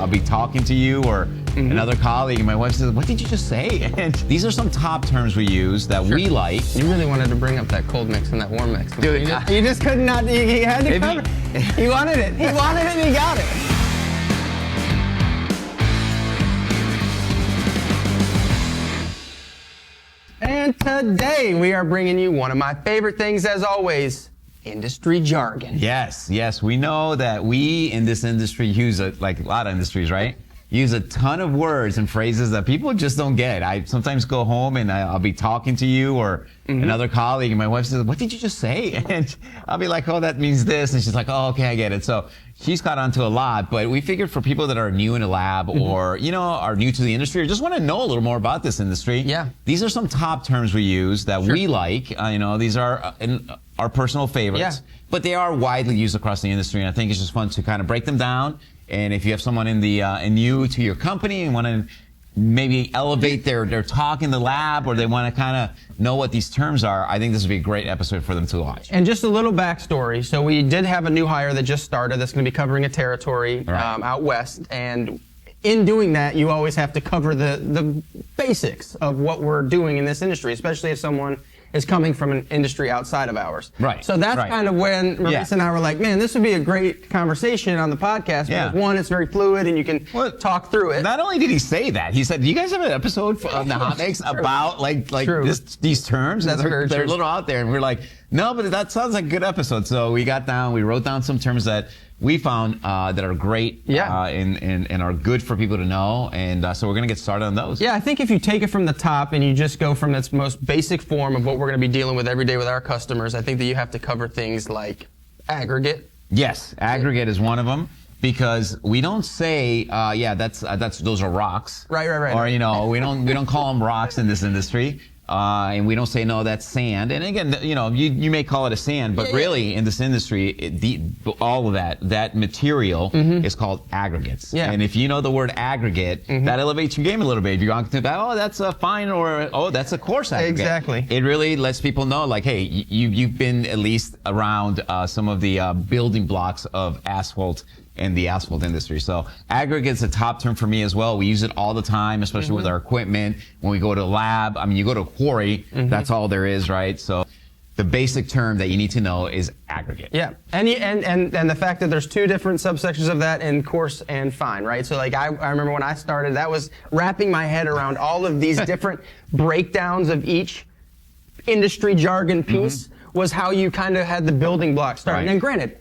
I'll be talking to you or another colleague, and my wife says, "What did you just say?" And these are some top terms we use that we like. You really wanted to bring up that cold mix and that warm mix. Dude, you just could not. He had to cover. He wanted it. He wanted it, and he got it. And today we are bringing you one of my favorite things, as always, industry jargon. Yes, we know that we in this industry use like a lot of industries, right? Use a ton of words and phrases that people just don't get. I sometimes go home and I'll be talking to you or another colleague, and my wife says, "What did you just say?" And I'll be like, "Oh, that means this," and she's like, "Oh, okay, I get it." So she's caught on to a lot, but we figured for people that are new in the lab or, are new to the industry or just want to know a little more about this industry, these are some top terms we use that we like. These are our personal favorites, but they are widely used across the industry, and I think it's just fun to kind of break them down. And if you have someone new to your company and want to maybe elevate their talk in the lab, or they want to kind of know what these terms are, I think this would be a great episode for them to watch. And just a little backstory. So we did have a new hire that just started that's going to be covering a territory out west. And in doing that, you always have to cover the basics of what we're doing in this industry, especially if someone is coming from an industry outside of ours. Right. So that's kind of when Maurice and I were like, man, this would be a great conversation on the podcast. Because one, it's very fluid and you can talk through it. Not only did he say that, he said, "Do you guys have an episode on the hot mix about these terms?" That's they're a little out there, and we're like, "No, but that sounds like a good episode." So we wrote down some terms that we found that are great and are good for people to know, and so we're going to get started on those. Yeah, I think if you take it from the top and you just go from its most basic form of what we're going to be dealing with every day with our customers, I think that you have to cover things like aggregate. Yes, aggregate is one of them, because we don't say, those are rocks. Right. Or we don't call them rocks in this industry. And we don't say, no, that's sand. And again, you may call it a sand, but really in this industry, all of that material is called aggregates. Yeah. And if you know the word aggregate, that elevates your game a little bit. If you're going to that, that's a fine, or that's a coarse aggregate. Exactly. It really lets people know, like, hey, you've been at least around some of the building blocks of asphalt in the asphalt industry. So aggregate's a top term for me as well. We use it all the time, especially with our equipment. When we go to a lab, you go to a quarry, that's all there is, right? So the basic term that you need to know is aggregate. Yeah, and the fact that there's two different subsections of that in coarse and fine, right? So like I remember when I started, that was wrapping my head around all of these different breakdowns of each industry jargon piece was how you kind of had the building blocks starting. And granted,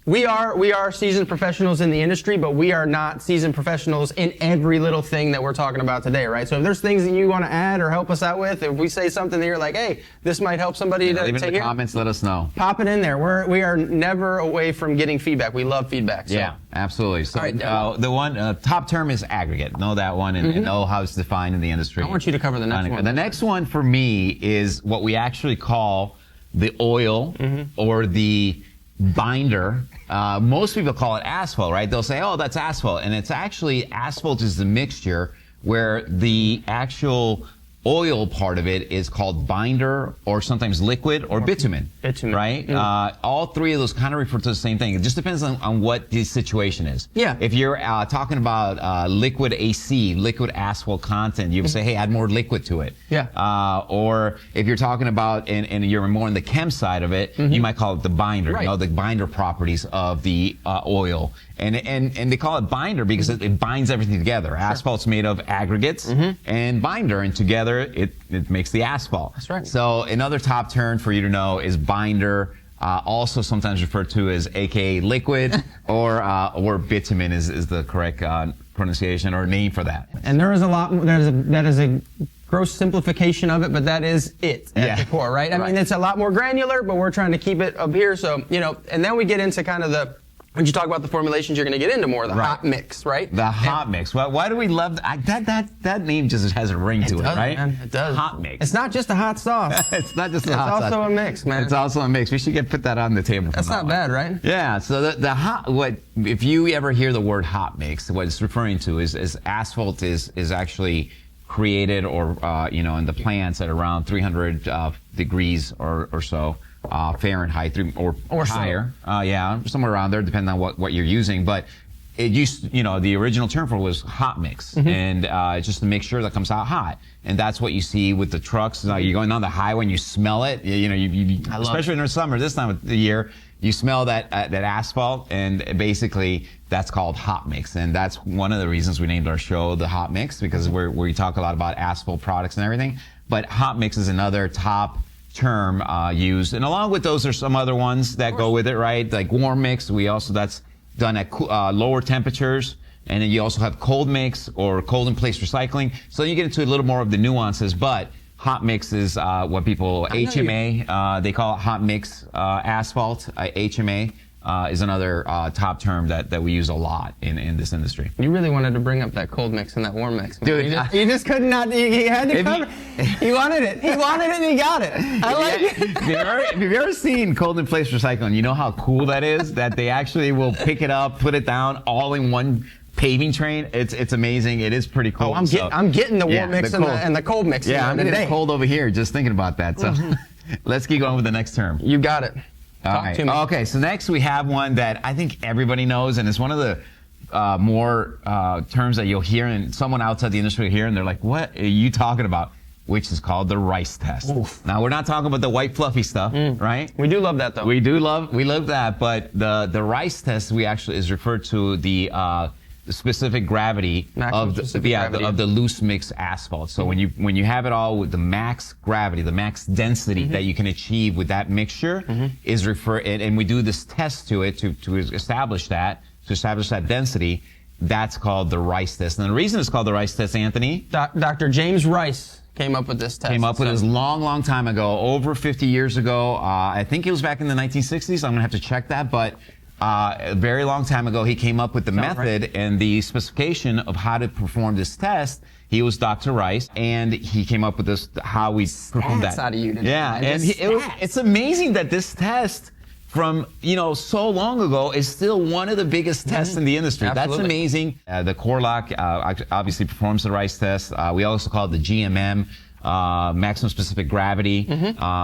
we are seasoned professionals in the industry, but we are not seasoned professionals in every little thing that we're talking about today, right? So if there's things that you want to add or help us out with, if we say something that you're like, hey, this might help somebody to leave it in the comments, let us know. Pop it in there. We are never away from getting feedback. We love feedback. So. Yeah, absolutely. So the one top term is aggregate. Know that one and know how it's defined in the industry. I want you to cover the next one. The next one for me is what we actually call the oil or the binder. Most people call it asphalt, right? They'll say, "Oh, that's asphalt," and it's actually asphalt is the mixture where the actual oil part of it is called binder, or sometimes liquid, or bitumen. Right? All three of those kind of refer to the same thing. It just depends on what the situation is. Yeah. If you're talking about liquid AC, liquid asphalt content, you would say, hey, add more liquid to it. Yeah. Or if you're talking about, and you're more on the chem side of it, you might call it the binder, the binder properties of the oil. And they call it binder because it binds everything together. Asphalt's made of aggregates and binder, and together it makes the asphalt. That's right. So another top term for you to know is binder, also sometimes referred to as AKA liquid, or bitumen is the correct pronunciation or name for that. And there is a lot. That is a gross simplification of it, but that is it at the core, right? I mean, it's a lot more granular, but we're trying to keep it up here. So and then we get into kind of when you talk about the formulations, you're going to get into more of the hot mix, right? The hot mix. Why do we love that name? Just has a ring to it, right? Man, it does. Hot mix. It's not just a hot sauce. It's not just a hot sauce. It's also a mix, man. It's also a mix. We should put that on the table. That's not bad, right? Yeah. So the hot. If you ever hear the word hot mix, what it's referring to is asphalt is actually created or in the plants at around 300 degrees or so. Fahrenheit or higher. So. Somewhere around there, depending on what you're using. But it used, the original term for it was hot mix, and it's just a mixture that comes out hot, and that's what you see with the trucks. You're going on the highway and you smell it. Especially in the summer, this time of the year, you smell that asphalt, and basically that's called hot mix, and that's one of the reasons we named our show the Hot Mix, because we talk a lot about asphalt products and everything. But hot mix is another top term used, and along with those are some other ones that go with it, right? Like warm mix, that's done at lower temperatures, and then you also have cold mix or cold in place recycling. So you get into a little more of the nuances, but hot mix is what people HMA, they call it hot mix asphalt. HMA is another top term that we use a lot in this industry. You really wanted to bring up that cold mix and that warm mix. Dude, you just could not, he had to cover. He wanted it. He wanted it and he got it. I like it. Have you ever seen cold in place recycling? You know how cool that is? That they actually will pick it up, put it down all in one paving train. It's amazing. It is pretty cool. Oh, I'm getting the warm mix and the cold mix. Yeah, I'm getting cold over here just thinking about that. So let's keep going with the next term. You got it. Talk to me. Okay, so next we have one that I think everybody knows, and it's one of the more terms that you'll hear, and someone outside the industry will hear, and they're like, what are you talking about? Which is called the rice test. Oof. Now, we're not talking about the white fluffy stuff, right? We do love that, though. We love that, but the rice test is referred to the specific gravity of the loose mix asphalt. So when you have it all with the max gravity, the max density that you can achieve with that mixture is and we do this test to it to establish that density. That's called the rice test. And the reason it's called the rice test, Anthony, Dr. James Rice came up with this test. Came up with this long time ago, over 50 years ago. I think it was back in the 1960s. I'm gonna have to check that, but a very long time ago, he came up with the method and the specification of how to perform this test. He was Dr. Rice, and he came up with this, how we perform that. Out of you today. Yeah, and it's amazing that this test from, so long ago is still one of the biggest tests in the industry. Absolutely. That's amazing. The core lock obviously performs the rice test. We also call it the GMM. Maximum specific gravity.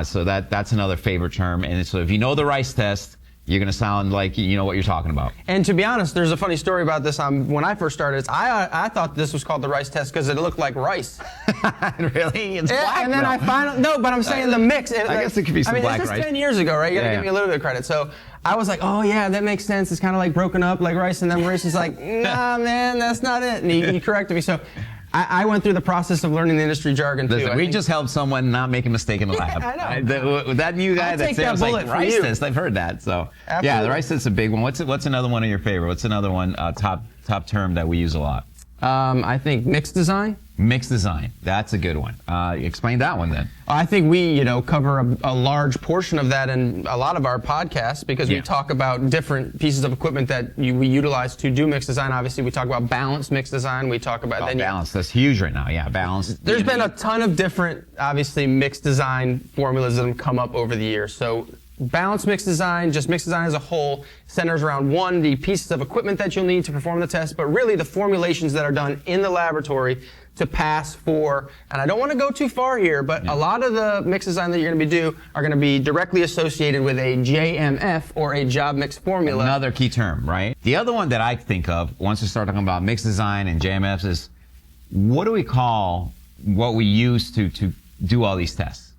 So that's another favorite term. And so if you know the rice test, you're going to sound like you know what you're talking about. And to be honest, there's a funny story about this. When I first started, I thought this was called the rice test because it looked like rice. Really? It's black, and then but I'm saying the mix. I guess it could be some black rice. This is 10 years ago, right? You got to give me a little bit of credit. So I was like, oh yeah, that makes sense. It's kind of like broken up like rice. And then Rice is like, nah, man, that's not it. And he corrected me. So I went through the process of learning the industry jargon too. Listen, we just helped someone not make a mistake in the lab. I know. That new guy that said like rice test, I've heard that. So absolutely. Yeah, the rice test is a big one. What's another one of your favorite? What's another one top term that we use a lot? I think mix design. Mix design. That's a good one. Explain that one then. I think we, cover a large portion of that in a lot of our podcasts because we talk about different pieces of equipment that we utilize to do mix design. Obviously, we talk about balanced mix design. We talk about balance. That's huge right now. Yeah, balance. There's been a ton of different, obviously, mix design formulas that have come up over the years. So balanced mix design, just mix design as a whole, centers around the pieces of equipment that you'll need to perform the test, but really the formulations that are done in the laboratory to pass for, and I don't want to go too far here, but a lot of the mix design that you're going to are going to be directly associated with a JMF or a job mix formula. Another key term, right? The other one that I think of once we start talking about mix design and JMFs is, what do we call what we use to do all these tests?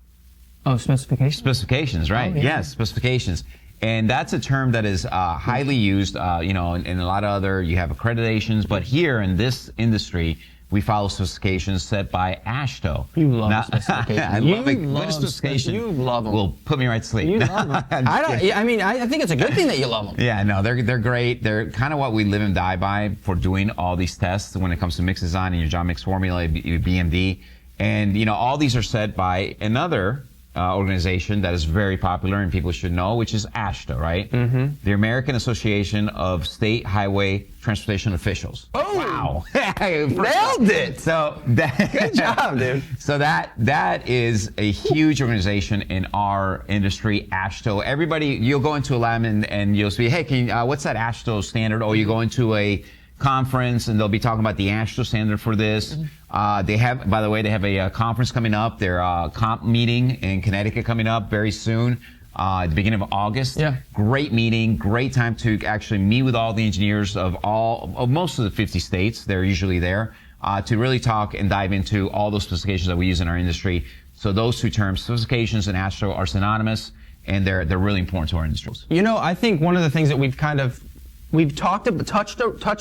Oh, specifications? Specifications, right? Oh, yeah. Yes, specifications. And that's a term that is highly used, in a lot of other, you have accreditations, but here in this industry, we follow specifications set by AASHTO. You love specifications. I love it. Good specification. You love them. Will put me right to sleep. You love them. I think it's a good thing that you love them. Yeah, no, they're great. They're kind of what we live and die by for doing all these tests when it comes to mix design and your job mix formula, your BMD. And, all these are set by another organization that is very popular and people should know, which is AASHTO, right? Mm-hmm. The American Association of State Highway Transportation Officials. Oh, wow! Nailed it. So good job, dude. So that is a huge organization in our industry. AASHTO. Everybody, you'll go into a lab and you'll see, hey, what's that AASHTO standard? Oh, you go into a conference and they'll be talking about the AASHTO standard for this. They have, by the way, a conference coming up. Their comp meeting in Connecticut coming up very soon. at the beginning of August. Yeah. Great meeting, great time to actually meet with all the engineers of most of the 50 states. They're usually there to really talk and dive into all those specifications that we use in our industry. So those two terms, specifications and Astro, are synonymous, and they're really important to our industries. You know, I think one of the things that we've touched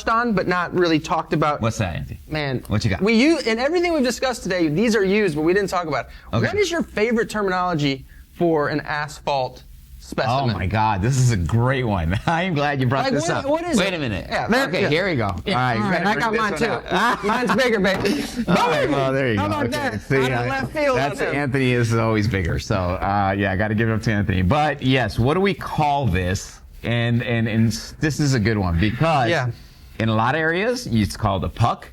on, but not really talked about. What's that, Anthony? Man, what you got? We use in everything we've discussed today. These are used, but we didn't talk about it. Okay. What is your favorite terminology for an asphalt specimen? Oh my God, this is a great one. I am glad you brought this up. What is Wait it? a minute. Yeah, Okay, here we go. Yeah. All right, I got mine too. Mine's bigger, baby. All right, well, there you How go. about that? Out of left field. That's Anthony is always bigger. So yeah, I got to give it up to Anthony. But yes, what do we call this? And this is a good one because in a lot of areas it's called a puck,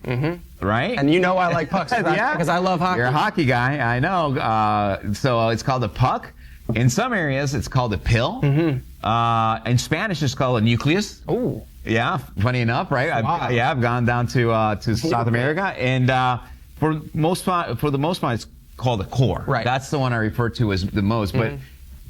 right? And you know I like pucks because I love hockey. You're a hockey guy, I know. So it's called a puck. In some areas it's called a pill. In Spanish it's called a nucleus. Oh. Yeah, funny enough, right? I've gone down to South America, and for the most part, it's called a core. Right. That's the one I refer to as the most. But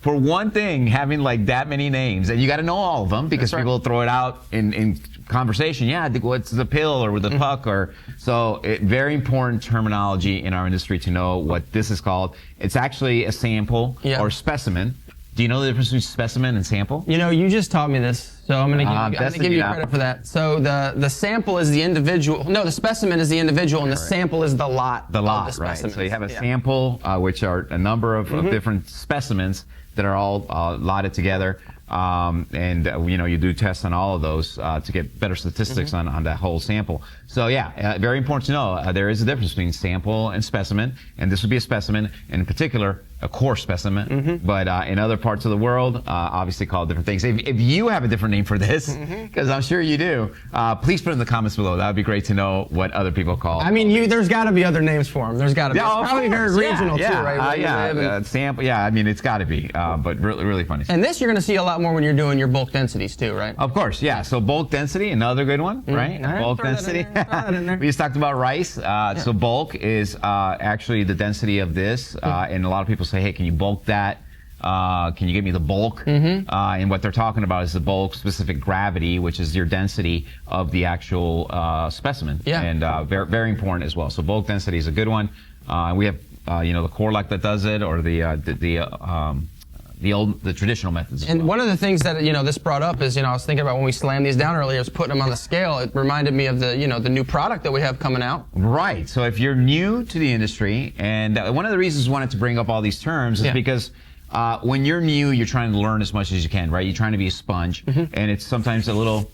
for one thing, having like that many names, and you got to know all of them because people throw it out in conversation. Yeah, what's the pill or with the puck or so. Very important terminology in our industry to know what this is called. It's actually a sample or specimen. Do you know the difference between specimen and sample? You know, you just taught me this, so I'm going to give you credit for that. So the sample is the individual. No, the specimen is the individual, and the sample is the lot. The lot, right? So you have a sample, which are a number of different specimens that are all lotted together, and you do tests on all of those to get better statistics on that whole sample. So yeah, very important to know there is a difference between sample and specimen, and this would be a specimen, and in particular a core specimen. But in other parts of the world, obviously called different things. If you have a different name for this, because I'm sure you do, please put it in the comments below. That would be great to know what other people call. I mean, there's got to be other names for them. There's got to be. Yeah, it's probably very regional too, right? Sample. Yeah, I mean, it's got to be, but really funny. And this you're going to see a lot more when you're doing your bulk densities too, right? Of course, yeah. So bulk density, another good one, right? Bulk density. We just talked about rice. So bulk is actually the density of this, and a lot of people say, hey, can you bulk that? Can you give me the bulk? And what they're talking about is the bulk specific gravity, which is your density of the actual specimen. Yeah. And very important as well. So bulk density is a good one. We have the core lock that does it, or the traditional methods. And one of the things that this brought up is I was thinking about when we slammed these down earlier, I was putting them on the scale. It reminded me of the the new product that we have coming out. Right. So if you're new to the industry, and one of the reasons I wanted to bring up all these terms is because when you're new, you're trying to learn as much as you can, right? You're trying to be a sponge, and it's sometimes a little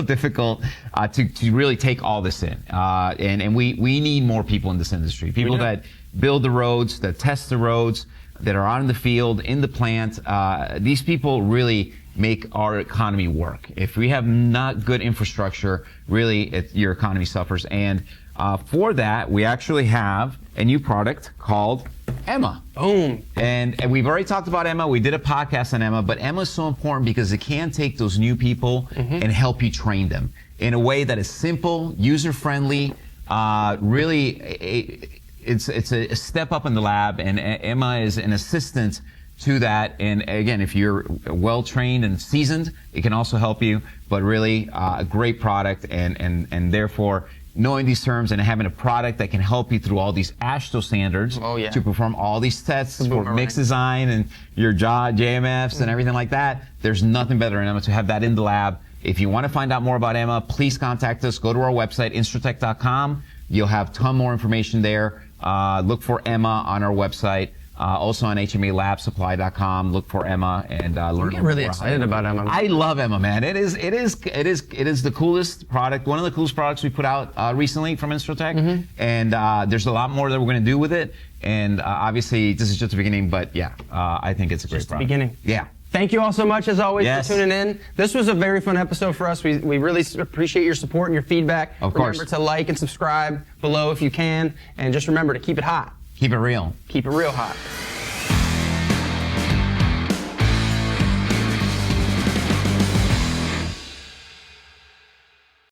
difficult to really take all this in. And we need more people in this industry, people that build the roads, that test the roads, that are out in the field, in the plant. These people really make our economy work. If we have not good infrastructure, really your economy suffers. And for that, we actually have a new product called Emma. Boom. And we've already talked about Emma. We did a podcast on Emma, but Emma is so important because it can take those new people and help you train them in a way that is simple, user-friendly, really it's a step up in the lab, and Emma is an assistant to that. And again, if you're well trained and seasoned, it can also help you. But really, a great product, and therefore knowing these terms and having a product that can help you through all these AASHTO standards to perform all these tests for mix design and your JMFs and everything like that. There's nothing better than Emma to have that in the lab. If you want to find out more about Emma, please contact us. Go to our website, InstroTek.com. You'll have a ton more information there. Look for Emma on our website. Also on HMALabsupply.com. Look for Emma and learn. I'm really excited about Emma. I love Emma, man. It is the coolest product. One of the coolest products we put out recently from InstroTek. And there's a lot more that we're going to do with it. And obviously, this is just the beginning. But yeah, I think it's a great product. Just the beginning. Yeah. Thank you all so much, as always, for tuning in. This was a very fun episode for us. We really appreciate your support and your feedback. Of course. Remember to like and subscribe below if you can. And just remember to keep it hot. Keep it real. Keep it real hot.